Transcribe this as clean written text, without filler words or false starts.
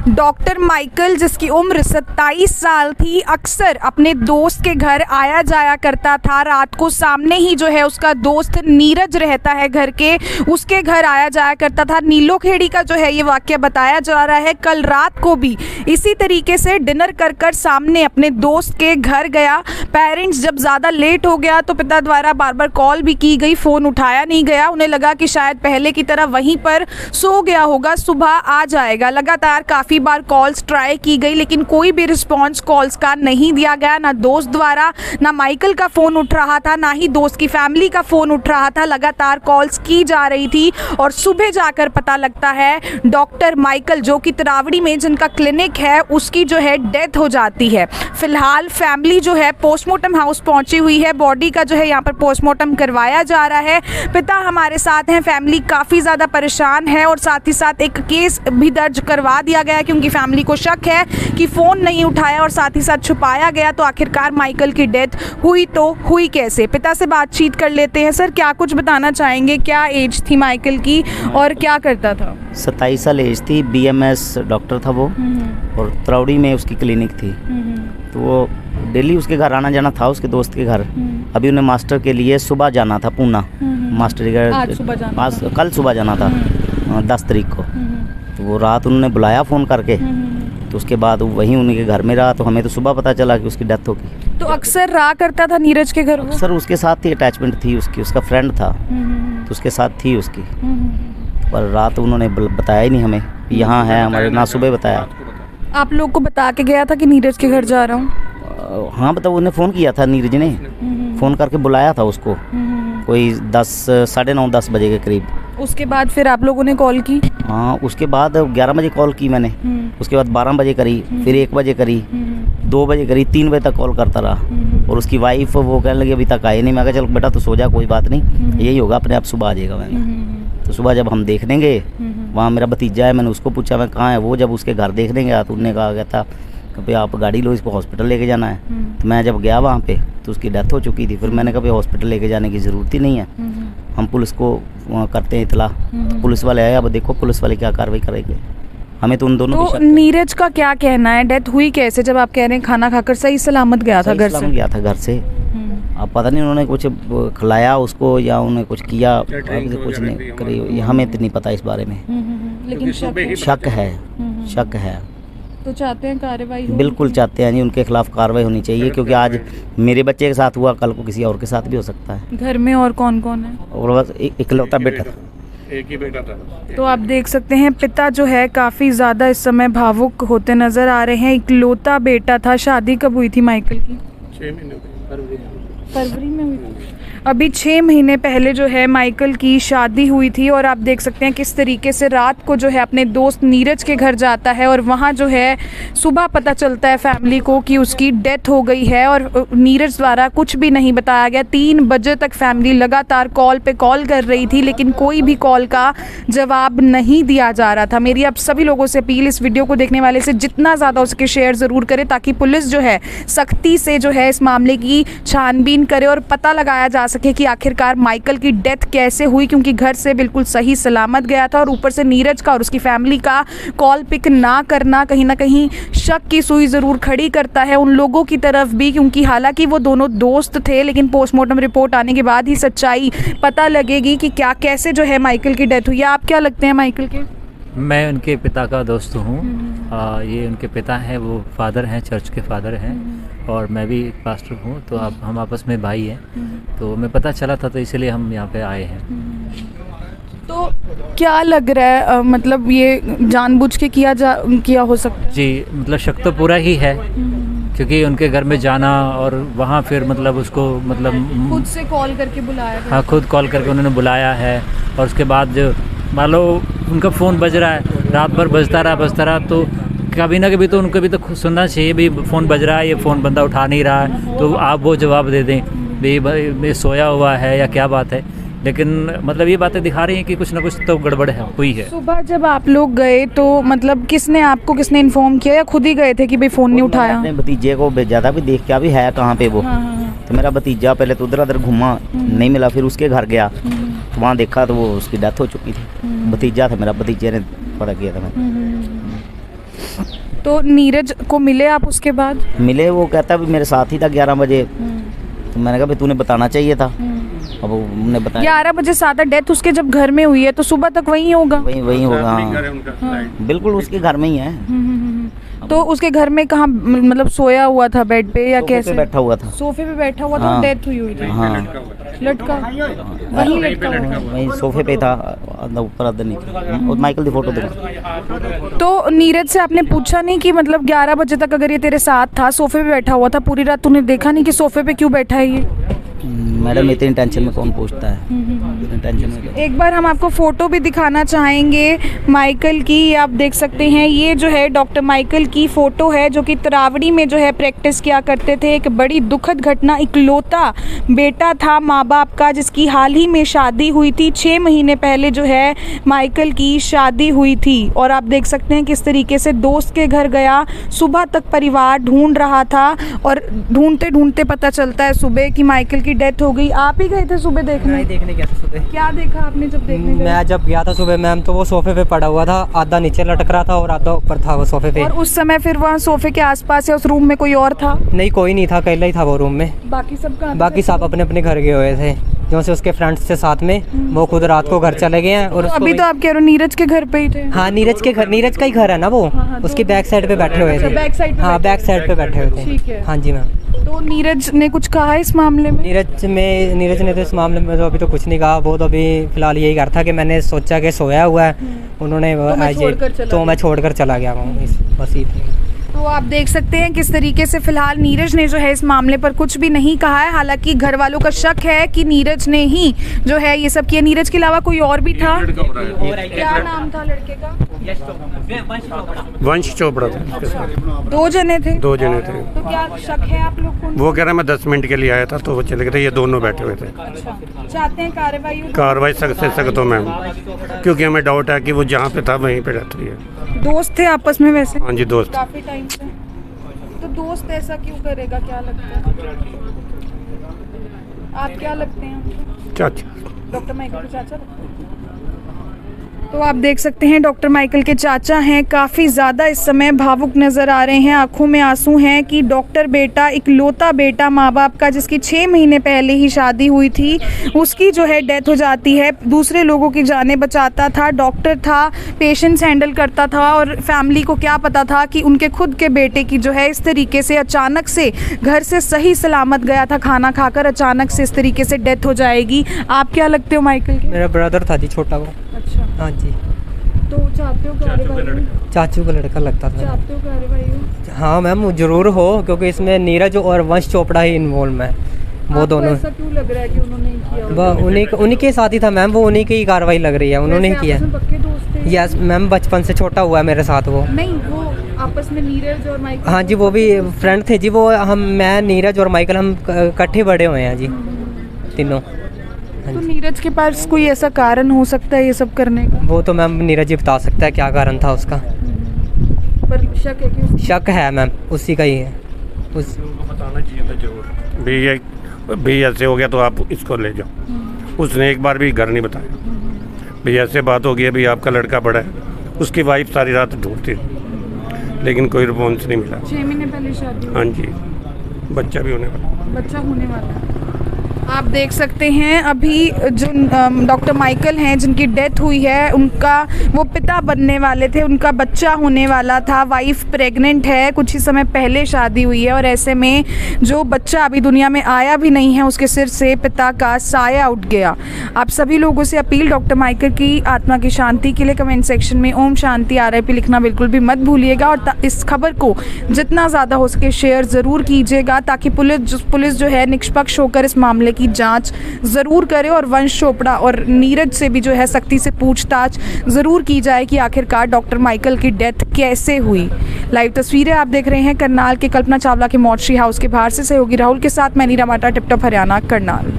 Doctor Michael, जिसकी उम्र 27 साल थी, अक्सर अपने दोस्त के घर आया जाया करता था। रात को सामने ही जो है उसका दोस्त नीरज रहता है घर के, उसके घर आया जाया करता था। नीलोखेड़ी का जो है ये वाकया बताया जा रहा है। कल रात को भी इसी तरीके से डिनर कर सामने अपने दोस्त के घर गया। पेरेंट्स जब ज़्यादा लेट हो गया तो पिता द्वारा बार बार कॉल भी की गई, फ़ोन उठाया नहीं गया। उन्हें लगा कि शायद पहले की तरह वहीं पर सो गया होगा, सुबह आ जाएगा। लगातार काफ़ी बार कॉल्स ट्राई की गई लेकिन कोई भी रिस्पॉन्स कॉल्स का नहीं दिया गया। ना दोस्त द्वारा, ना माइकल का फ़ोन उठ रहा था, ना ही दोस्त की फैमिली का फ़ोन उठ रहा था। लगातार कॉल्स की जा रही थी और सुबह जाकर पता लगता है डॉक्टर माइकल, जो कि तरावड़ी में जिनका क्लिनिक है, उसकी जो है डेथ हो जाती है। फिलहाल फैमिली जो है पोस्टमार्टम हाउस पहुंची हुई है। बॉडी का जो है यहाँ पर पोस्टमार्टम करवाया जा रहा है। पिता हमारे साथ हैं। फैमिली काफ़ी ज़्यादा परेशान है और साथ ही साथ एक केस भी दर्ज करवा दिया गया क्योंकि फैमिली को शक है कि फ़ोन नहीं उठाया और साथ ही साथ छुपाया गया। तो आखिरकार माइकल की डेथ हुई तो हुई कैसे? पिता से बातचीत कर लेते हैं। सर, क्या कुछ बताना चाहेंगे? क्या एज थी माइकल की और क्या करता था? 27 साल एज थी। BMS डॉक्टर था वो और तरावड़ी में उसकी क्लिनिक थी। तो वो डेली उसके घर आना जाना था, उसके दोस्त के घर। अभी उन्हें मास्टर के लिए सुबह जाना था पूना, मास्टर के घर कल सुबह जाना था 10 तारीख को। तो वो रात उन्होंने बुलाया फ़ोन करके, तो उसके बाद वहीं उनके घर में रहा। तो हमें तो सुबह पता चला कि उसकी डेथ होगी। तो अक्सर रहा करता था नीरज के घर? अक्सर उसके साथ ही अटैचमेंट थी उसकी, उसका फ्रेंड था तो उसके साथ थी उसकी। पर रात उन्होंने बताया ही नहीं हमें, यहाँ है हमारे, ना सुबह बताया। आप लोग को बता के गया था कि नीरज के घर जा रहा हूँ? हाँ, बताओ, उन्हें फ़ोन किया था, नीरज ने फ़ोन करके बुलाया था उसको कोई 9:30 10 बजे के करीब। उसके बाद फिर आप लोगों ने कॉल की? हाँ, उसके बाद 11 बजे कॉल की मैंने। उसके बाद 12 बजे करी, फिर 1 बजे करी, 2 बजे करी, 3 बजे तक कॉल करता रहा। और उसकी वाइफ वो कहने लगी अभी तक आए नहीं। मैं कहा चल बेटा तो सो जा, कोई बात नहीं, यही होगा, अपने आप सुबह आ जाएगा। मैंने तो सुबह जब हम देखने गए, वहाँ मेरा भतीजा है, मैंने उसको पूछा मैं कहाँ है वो। जब उसके घर देखने गया तो उन्होंने कहा गया था कि आप गाड़ी लो, इसको हॉस्पिटल लेके जाना है। तो मैं जब गया वहाँ पे तो उसकी डेथ हो चुकी थी। फिर मैंने कहा हॉस्पिटल लेके जाने की ज़रूरत ही नहीं है, हम पुलिस को करते हैं इतला। पुलिस वाले आए, अब देखो पुलिस वाले क्या कार्रवाई करेंगे। हमें तो उन दोनों तो नीरज का क्या कहना है? डेथ हुई कैसे जब आप कह रहे हैं खाना खाकर सही सलामत गया था घर से? गया था घर से। अब पता नहीं उन्होंने कुछ खिलाया उसको या उन्होंने कुछ किया, कुछ नहीं करी, हमें तो नहीं पता इस बारे में। लेकिन शक है। तो चाहते हैं कार्रवाई? बिल्कुल चाहते हैं जी, उनके खिलाफ कार्रवाई होनी चाहिए क्योंकि आज मेरे बच्चे के साथ हुआ, कल को किसी और के साथ भी हो सकता है। घर में और कौन कौन है? और बस इकलौता बेटा था, एक ही बेटा था। तो आप देख सकते हैं पिता जो है काफ़ी ज़्यादा इस समय भावुक होते नज़र आ रहे हैं। इकलौता बेटा था। शादी कब हुई थी माइकल की? 6 महीने फरवरी में हुई थी। अभी 6 महीने पहले जो है माइकल की शादी हुई थी और आप देख सकते हैं किस तरीके से रात को जो है अपने दोस्त नीरज के घर जाता है और वहाँ जो है सुबह पता चलता है फैमिली को कि उसकी डेथ हो गई है और नीरज द्वारा कुछ भी नहीं बताया गया। 3 बजे तक फैमिली लगातार कॉल पे कॉल कर रही थी लेकिन कोई भी कॉल का जवाब नहीं दिया जा रहा था। मेरी आप सभी लोगों से अपील, इस वीडियो को देखने वाले से जितना ज़्यादा उसके शेयर ज़रूर करें ताकि पुलिस जो है सख्ती से जो है इस मामले की छानबीन करे और पता लगाया जा सके कि आखिरकार माइकल की डेथ कैसे हुई, क्योंकि घर से बिल्कुल सही सलामत गया था और ऊपर से नीरज का और उसकी फैमिली का कॉल पिक ना करना कहीं ना कहीं शक की सुई ज़रूर खड़ी करता है उन लोगों की तरफ भी, क्योंकि हालांकि वो दोनों दोस्त थे लेकिन पोस्टमार्टम रिपोर्ट आने के बाद ही सच्चाई पता लगेगी कि क्या कैसे जो है माइकल की डेथ हुई। आप क्या लगते हैं माइकल के? मैं उनके पिता का दोस्त हूँ। ये उनके पिता हैं, वो फादर हैं, चर्च के फादर हैं और मैं भी एक पास्टर हूँ। तो अब हम आपस में भाई हैं। तो मैं पता चला था तो इसलिए हम यहाँ पे आए हैं। तो क्या लग रहा है मतलब ये जानबूझ के किया हो सकता है? जी, मतलब शक तो पूरा ही है क्योंकि उनके घर में जाना और वहाँ फिर मतलब उसको मतलब खुद से कॉल करके बुलाया गया। हाँ, खुद कॉल करके उन्होंने बुलाया है और उसके बाद जो मान लो उनका फ़ोन बज रहा है, रात भर बजता रहा तो कभी ना कभी तो उनको भी तो सुनना चाहिए भी फ़ोन बज रहा है, ये फ़ोन बंदा उठा नहीं रहा है, तो आप वो जवाब दे दें भाई सोया हुआ है या क्या बात है। लेकिन मतलब ये बातें दिखा रही हैं कि कुछ ना कुछ तो गड़बड़ है, हुई है। सुबह जब आप लोग गए तो मतलब किसने इन्फॉर्म किया या खुद ही गए थे कि भाई फ़ोन नहीं उठाया? अपने भतीजे को भेजा था भी देख क्या भी है कहाँ पे वो। तो मेरा भतीजा पहले तो उधर घूमा, नहीं मिला, फिर उसके घर गया तो वहाँ देखा तो वो उसकी डेथ हो चुकी थी। भतीजा था मेरा, भतीजे ने पता किया था मैंने। तो नीरज को मिले आप उसके बाद? मिले, वो कहता भी मेरे साथ ही था 11 बजे। तो मैंने कहा भाई तूने बताना चाहिए था। अब उन्होंने बताया 11 बजे सादा डेथ उसके जब घर में हुई है तो सुबह तक वहीं होगा। वहीं होगा। घर है हाँ उनका। बिल्कुल उसके घर में ही है। तो उसके घर में कहाँ, मतलब सोया हुआ था बेड पे या सोफे कैसे? पे बैठा हुआ था। सोफे पे बैठा हुआ था। हाँ। डेथ हुई थी। हाँ लटका वहीं लटका हुआ। वहीं सोफे पे था, अंदर ऊपर अंदर नहीं। और माइकल की फोटो देखो। तो नीरज से आपने पूछा नहीं कि मतलब 11 बजे तक अगर ये तेरे साथ था, सोफे पे बैठा हुआ था पूरी रात, तूने देखा नहीं कि सोफे पे क्यों बैठा है ये? मैडम इतनी टेंशन में कौन पूछता है, इतनी टेंशन में। एक बार हम आपको फोटो भी दिखाना चाहेंगे माइकल की। ये आप देख सकते हैं, ये जो है डॉक्टर माइकल की फ़ोटो है जो कि तरावड़ी में जो है प्रैक्टिस किया करते थे। एक बड़ी दुखद घटना, इकलौता बेटा था माँ बाप का जिसकी हाल ही में शादी हुई थी। 6 महीने पहले जो है माइकल की शादी हुई थी। और आप देख सकते हैं किस तरीके से दोस्त के घर गया, सुबह तक परिवार ढूंढ रहा था और ढूंढते ढूंढते पता चलता है सुबह कि माइकल की डेथ हो गई। आप ही गए थे सुबह देखने? नहीं, देखने गया था सुबह। क्या देखा आपने जब देखने गए? मैं जब गया था सुबह मैम, तो वो सोफे पे पड़ा हुआ था, आधा नीचे लटक रहा था और आधा ऊपर था वो सोफे पे। और उस समय फिर वहाँ सोफे के आसपास या उस रूम में कोई और था? नहीं, कोई नहीं था, अकेला ही था वो रूम में। बाकी सब कहाँ थे? बाकी सब अपने अपने घर गए हुए थे, जो से उसके फ्रेंड्स थे साथ में। वो खुद रात को घर चले गए हैं। और उसको अभी तो आप कह रहे हो नीरज के घर पे ही थे? हाँ, नीरज का ही घर है ना वो। उसकी बैक साइड पे बैठे हुए अच्छा, थे। बैक साइड पे हाँ, बैठे बैक साइड पे बैठे हुए ठीक है। थे। हाँ जी मैम। तो नीरज ने कुछ कहा इस मामले में? नीरज ने तो इस मामले में तो अभी तो कुछ नहीं कहा। वो तो अभी फिलहाल यही कर था कि मैंने सोचा कि सोया हुआ है, उन्होंने तो मैं छोड़कर चला गया हूँ, बस ही। तो आप देख सकते हैं किस तरीके से फिलहाल नीरज ने जो है इस मामले पर कुछ भी नहीं कहा है। हालांकि घर वालों का शक है कि नीरज ने ही जो है ये सब किया। नीरज के अलावा कोई और भी था? क्या नाम था लड़के का? वंश चोपड़ा था उसके साथ। 2 जने थे? 2 जने थे। तो क्या शक है आप लोग को? वो कह रहा मैं 10 मिनट के लिए आया था तो वो चले गए थे। ये दोनों बैठे हुए थे। अच्छा, चाहते हैं कार्रवाई सख्त से सख्त हो मैम, क्योंकि हमें डाउट है कि वो जहाँ पे था वहीं पे रहती है। दोस्त थे आपस में वैसे? हाँ जी, दोस्त। काफी टाइम से। तो दोस्त ऐसा क्यों करेगा, क्या लगता है? आप क्या लगते हैं? चाचा। डॉक्टर माइकल के चाचा? तो आप देख सकते हैं डॉक्टर माइकल के चाचा हैं, काफ़ी ज़्यादा इस समय भावुक नज़र आ रहे हैं, आंखों में आंसू हैं कि डॉक्टर बेटा, इकलौता बेटा माँ बाप का जिसकी 6 महीने पहले ही शादी हुई थी, उसकी जो है डेथ हो जाती है। दूसरे लोगों की जानें बचाता था, डॉक्टर था, पेशेंट्स हैंडल करता था और फैमिली को क्या पता था कि उनके खुद के बेटे की जो है इस तरीके से अचानक से घर से सही सलामत गया था खाना खाकर, अचानक से इस तरीके से डेथ हो जाएगी। आप क्या लगते हो माइकल के? मेरा ब्रदर था जी, छोटा वो। अच्छा, हाँ जी। तो चाहते हो कार्रवाई? चाचू का लड़का लगता था। चाहते हो कार्रवाई? हाँ मैम, जरूर हो, क्योंकि इसमें नीरज और वंश चोपड़ा ही इन्वॉल्व है। वो आपको दोनों ऐसा क्यों लग रहा है कि उन्होंने ही किया होगा? उन्हीं के साथ ही था मैम, वो उन्हीं की ही कार्रवाई लग रही है, उन्होंने ही वैसे किया। आपस में पक्के दोस्त थे? यस मैम, बचपन से छोटा हुआ है मेरे साथ वो। नहीं, वो आपस में नीरज और माइकल? हाँ जी, वो भी फ्रेंड थे जी। वो मैं, नीरज और माइकल हम इकट्ठे बड़े हुए हैं जी, तीनों। तो नीरज के पास कोई ऐसा कारण हो सकता है ये सब करने का? वो तो मैम नीरज ही बता सकता है क्या कारण था उसका। पर शक है कि शक है मैम, उसी का ही है। बताना चाहिए था जरूर। भी ऐसे हो गया तो आप इसको ले जाओ। उसने एक बार भी घर नहीं बताया। भी ऐसे बात हो गई है, भी आपका लड़का बड़ा है। उसकी वाइफ सारी रात ढूंढती लेकिन कोई रिस्पॉन्स नहीं मिला। 6 महीने पहले शादी हुई? हाँ जी, बच्चा भी होने वाला। बच्चा होने वाला है। आप देख सकते हैं अभी जो डॉक्टर माइकल हैं जिनकी डेथ हुई है, उनका वो पिता बनने वाले थे, उनका बच्चा होने वाला था, वाइफ प्रेग्नेंट है, कुछ ही समय पहले शादी हुई है और ऐसे में जो बच्चा अभी दुनिया में आया भी नहीं है उसके सिर से पिता का साया उठ गया। आप सभी लोगों से अपील, डॉक्टर माइकल की आत्मा की शांति के लिए कमेंट सेक्शन में ओम शांति RIP लिखना बिल्कुल भी मत भूलिएगा और इस खबर को जितना ज़्यादा हो सके शेयर ज़रूर कीजिएगा ताकि पुलिस जो है निष्पक्ष होकर इस मामले की जांच जरूर करे और वंश चोपड़ा और नीरज से भी जो है सख्ती से पूछताछ जरूर की जाए कि आखिरकार डॉक्टर माइकल की डेथ कैसे हुई। लाइव तस्वीरें आप देख रहे हैं करनाल के कल्पना चावला के मॉर्चरी हाउस के बाहर से। सहयोगी राहुल के साथ मैं नीरा माटा, टिप टॉप हरियाणा, करनाल।